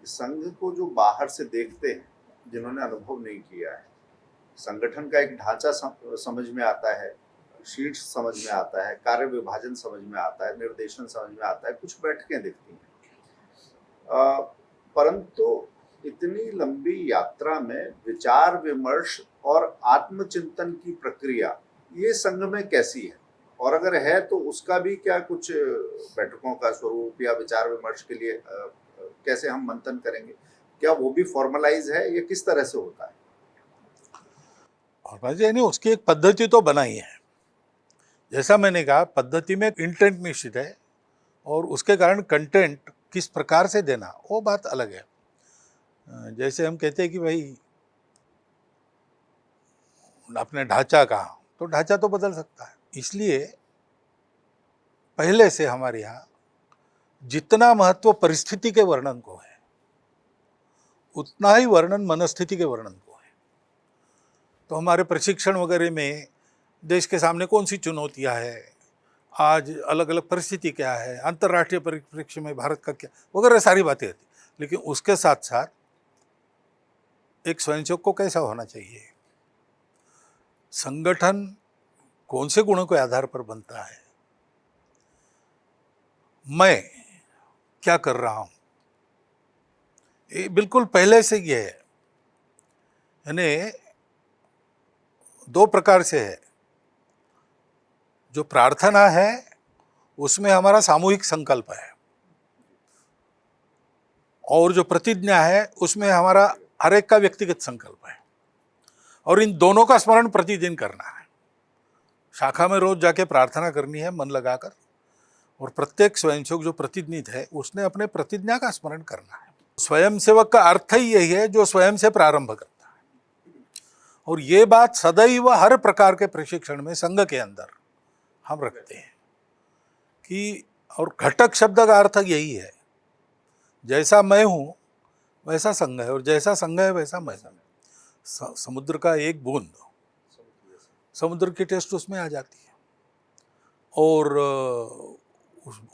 संघ को जो बाहर से देखते हैं, जिन्होंने अनुभव नहीं किया है, संगठन का एक ढांचा समझ में आता है, शीर्ष समझ में आता है, कार्य विभाजन समझ में आता है, निर्देशन समझ में आता है, कुछ बैठकें दिखती हैं, परंतु इतनी लंबी यात्रा में विचार विमर्श और आत्मचिंतन की प्रक्रिया ये संघ में कैसी है, और अगर है तो उसका भी क्या कुछ बैठकों का स्वरूप या विचार विमर्श के लिए कैसे हम मंथन करेंगे, क्या वो भी फॉर्मलाइज है, ये किस तरह से होता है? और यानी उसकी एक पद्धति तो बनाई है। जैसा मैंने कहा, पद्धति में इंटेंट निश्चित है और उसके कारण कंटेंट किस प्रकार से देना वो बात अलग है। जैसे हम कहते हैं कि भाई अपने ढांचा कहा, तो ढांचा तो बदल सकता है। इसलिए पहले से हमारे यहाँ जितना महत्व परिस्थिति के वर्णन को है, उतना ही वर्णन मनस्थिति के वर्णन को है। तो हमारे प्रशिक्षण वगैरह में देश के सामने कौन सी चुनौतियां है, आज अलग अलग परिस्थिति क्या है, अंतर्राष्ट्रीय परिप्रेक्ष्य में भारत का क्या वगैरह सारी बातें आती, लेकिन उसके साथ साथ एक स्वयंसेवक को कैसा होना चाहिए, संगठन कौन से गुणों के आधार पर बनता है, मैं क्या कर रहा हूं, ये बिल्कुल पहले से ये है। यानी दो प्रकार से है। जो प्रार्थना है उसमें हमारा सामूहिक संकल्प है, और जो प्रतिज्ञा है उसमें हमारा हर एक का व्यक्तिगत संकल्प है, और इन दोनों का स्मरण प्रतिदिन करना है। शाखा में रोज जाके प्रार्थना करनी है मन लगाकर, और प्रत्येक स्वयंसेवक जो प्रतिज्ञित है उसने अपने प्रतिज्ञा का स्मरण करना है। स्वयंसेवक का अर्थ ही यही है जो स्वयं से प्रारंभ करता है, और ये बात सदैव हर प्रकार के प्रशिक्षण में संघ के अंदर हम रखते हैं कि, और घटक शब्द का अर्थ यही है, जैसा मैं हूं वैसा संघ है, और जैसा संघ है वैसा मैं हूं। समुद्र का एक बूंद, समुद्र की टेस्ट उसमें आ जाती है, और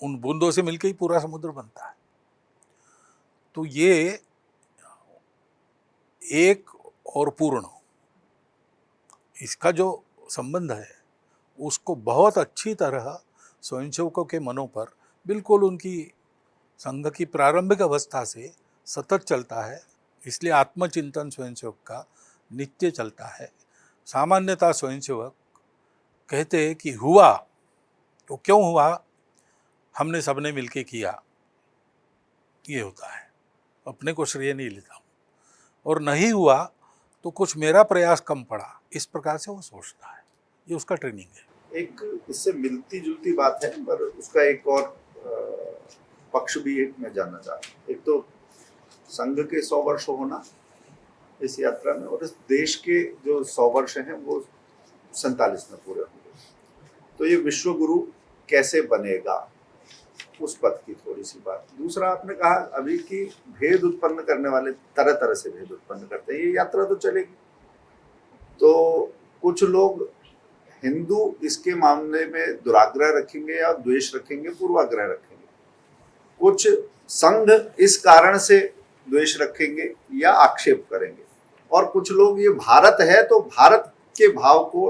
उन बूंदों से मिलकर ही पूरा समुद्र बनता है। तो ये एक और पूर्ण, इसका जो संबंध है उसको बहुत अच्छी तरह स्वयंसेवकों के मनों पर बिल्कुल उनकी संघ की प्रारंभिक अवस्था से सतत चलता है। इसलिए आत्मचिंतन स्वयंसेवक का नित्य चलता है। सामान्यतः स्वयंसेवक कहते हैं कि हुआ तो क्यों हुआ, हमने सबने मिलके किया, ये होता है, अपने को श्रेय नहीं लेता हूँ, और नहीं हुआ तो कुछ मेरा प्रयास कम पड़ा, इस प्रकार से वो सोचता है। ये उसका ट्रेनिंग है। एक इससे मिलती जुलती बात है, पर उसका एक और पक्ष भी एक मैं जानना चाहता हूँ। एक तो संघ के 100 वर्ष होना इस यात्रा में, और इस देश के जो 100 वर्ष हैं वो 47 में पूरे होंगे, तो ये विश्व गुरु कैसे बनेगा, उस पद की थोड़ी सी बात। दूसरा, आपने कहा अभी की भेद उत्पन्न करने वाले तरह तरह से भेद उत्पन्न करते हैं, ये यात्रा तो चलेगी, तो कुछ लोग हिंदू इसके मामले में दुराग्रह रखेंगे या द्वेष रखेंगे, पूर्वाग्रह रखेंगे, कुछ संघ इस कारण से द्वेष रखेंगे या आक्षेप करेंगे, और कुछ लोग ये भारत है तो भारत के भाव को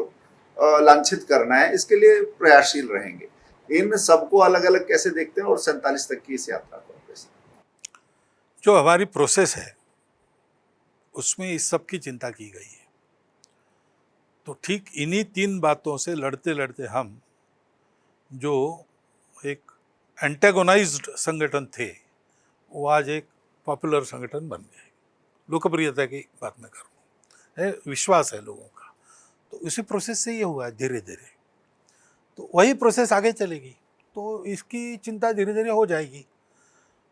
लांछित करना है, इसके लिए प्रयासशील रहेंगे। इन सबको अलग अलग कैसे देखते हैं, और 47 तक की इस यात्रा को कैसे? जो हमारी प्रोसेस है उसमें इस सब की चिंता की गई है। तो ठीक इन्हीं 3 बातों से लड़ते लड़ते हम जो एक एंटेगोनाइज्ड संगठन थे वो आज एक पॉपुलर संगठन बन गए। लोकप्रियता की बात मैं करूँ, विश्वास है लोगों का, तो उसी प्रोसेस से ये हुआ है धीरे धीरे। तो वही प्रोसेस आगे चलेगी, तो इसकी चिंता धीरे धीरे हो जाएगी,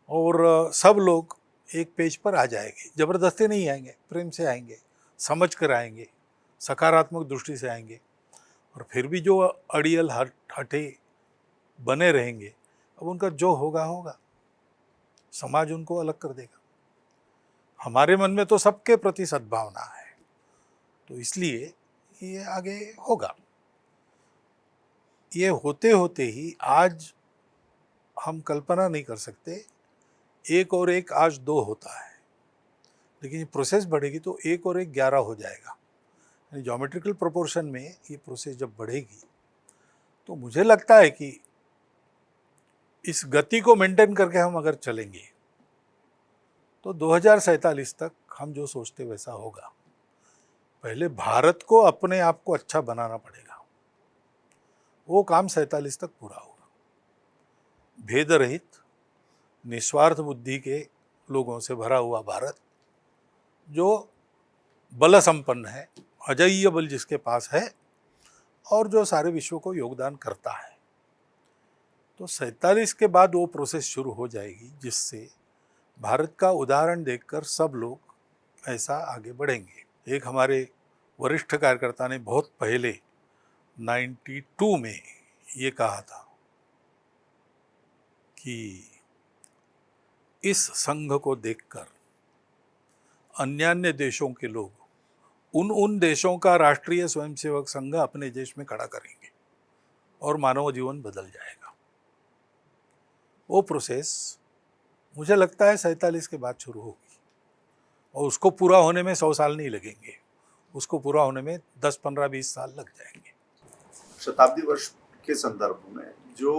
और सब लोग एक पेज पर आ जाएंगे। ज़बरदस्ती नहीं आएंगे, प्रेम से आएंगे, समझ कर आएंगे, सकारात्मक दृष्टि से आएंगे, और फिर भी जो अड़ियल हटे बने रहेंगे, अब उनका जो होगा होगा, समाज उनको अलग कर देगा। हमारे मन में तो सबके प्रति सद्भावना है, तो इसलिए ये आगे होगा। ये होते होते ही आज हम कल्पना नहीं कर सकते 1 और 1 आज 2 होता है, लेकिन ये प्रोसेस बढ़ेगी तो 1 और 1 11 हो जाएगा। ज्योमेट्रिकल प्रोपोर्शन में ये प्रोसेस जब बढ़ेगी तो मुझे लगता है कि इस गति को मेंटेन करके हम अगर चलेंगे तो 2047 तक हम जो सोचते वैसा होगा। पहले भारत को अपने आप को अच्छा बनाना पड़ेगा, वो काम 47 तक पूरा होगा। भेद रहित, निस्वार्थ बुद्धि के लोगों से भरा हुआ भारत, जो बल संपन्न है, अजेय बल जिसके पास है और जो सारे विश्व को योगदान करता है। तो 47 के बाद वो प्रोसेस शुरू हो जाएगी जिससे भारत का उदाहरण देखकर सब लोग ऐसा आगे बढ़ेंगे। एक हमारे वरिष्ठ कार्यकर्ता ने बहुत पहले 92 में ये कहा था कि इस संघ को देखकर अन्य देशों के लोग उन देशों का राष्ट्रीय स्वयंसेवक संघ अपने देश में खड़ा करेंगे और मानव जीवन बदल जाएगा। वो प्रोसेस मुझे लगता है 47 के बाद शुरू होगी और उसको पूरा होने में 100 साल नहीं लगेंगे, उसको पूरा होने में 10, 15, 20 साल लग जाएंगे। शताब्दी वर्ष के संदर्भ में जो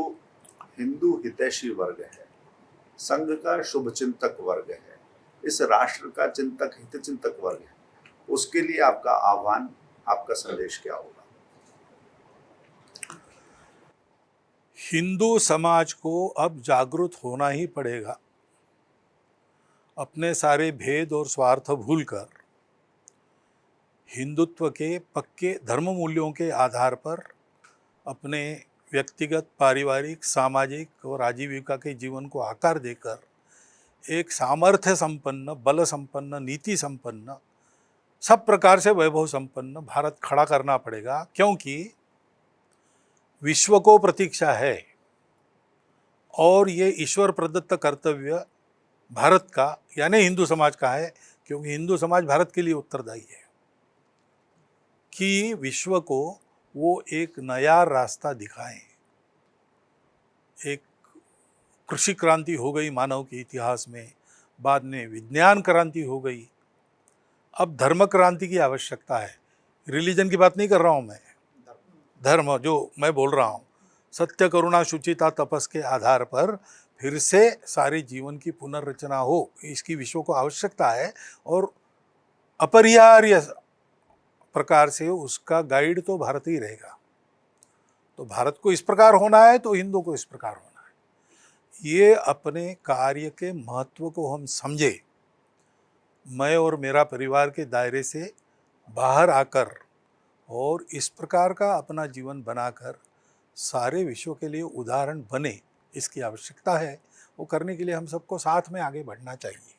हिंदू हितैषी वर्ग है, संघ का शुभचिंतक वर्ग है, इस राष्ट्र का चिंतक हितचिंतक वर्ग है, उसके लिए आपका आह्वान, आपका संदेश क्या होगा? हिंदू समाज को अब जागरूक होना ही पड़ेगा। अपने सारे भेद और स्वार्थ भूलकर हिंदुत्व के पक्के धर्म मूल्यों के आधार पर अपने व्यक्तिगत, पारिवारिक, सामाजिक और आजीविका के जीवन को आकार देकर एक सामर्थ्य संपन्न, बल संपन्न, नीति संपन्न, सब प्रकार से वैभव संपन्न भारत खड़ा करना पड़ेगा, क्योंकि विश्व को प्रतीक्षा है और ये ईश्वर प्रदत्त कर्तव्य भारत का यानी हिंदू समाज का है, क्योंकि हिंदू समाज भारत के लिए उत्तरदायी है कि विश्व को वो एक नया रास्ता दिखाएं। एक कृषि क्रांति हो गई मानव के इतिहास में, बाद में विज्ञान क्रांति हो गई, अब धर्म क्रांति की आवश्यकता है। रिलीजन की बात नहीं कर रहा हूँ मैं, धर्म जो मैं बोल रहा हूँ, सत्य, करुणा, शुचिता, तपस के आधार पर फिर से सारे जीवन की पुनर्रचना हो, इसकी विश्व को आवश्यकता है और अपरिहार्य प्रकार से उसका गाइड तो भारत ही रहेगा। तो भारत को इस प्रकार होना है तो हिंदू को इस प्रकार होना है। ये अपने कार्य के महत्व को हम समझे, मैं और मेरा परिवार के दायरे से बाहर आकर और इस प्रकार का अपना जीवन बनाकर सारे विश्व के लिए उदाहरण बने, इसकी आवश्यकता है। वो करने के लिए हम सबको साथ में आगे बढ़ना चाहिए।